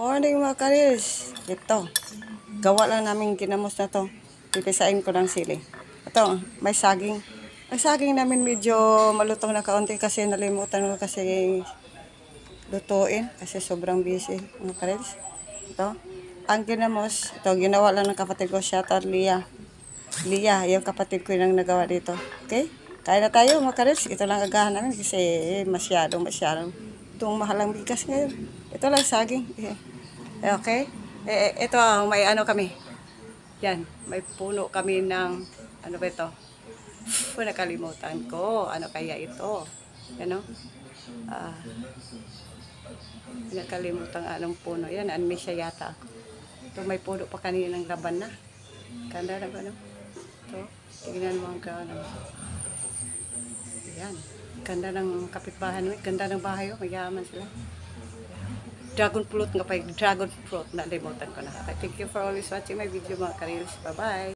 Morning mga karis. Ito. Gawa lang namin ginamos na to. Pipisain ko ng sili. Ito, may saging. Ang saging namin medyo malutong na kaunti kasi nalimutan ko kasi lutuin. Kasi sobrang busy mga karis. Ito. Ang ginamos, ito ginawa lang ng kapatid ko, Shatter Lia. Lia, yung kapatid ko yung nagawa dito. Okay? Kaya na tayo mga karis. Ito lang agahan namin kasi masyadong itong mahalang bigas ngayon. Ito lang saging. Okay? Ito ang may ano kami. Yan, may puno kami ng ano ba ito? Nakalimutan ko. Ano kaya ito? Ano? Nakalimutan anong puno. Yan, amnesia yata ako. Ito may puno pa kanina ng laban na. Ganda na ba no? Ito, tingnan mo ang gano'n. Yan. Ganda ng kapitbahay. Ganda ng bahay. Mayaman sila. Dragon fruit nga pa. Dragon fruit. Nalimutan ko na. Thank you for always watching my video mga karils. Bye-bye.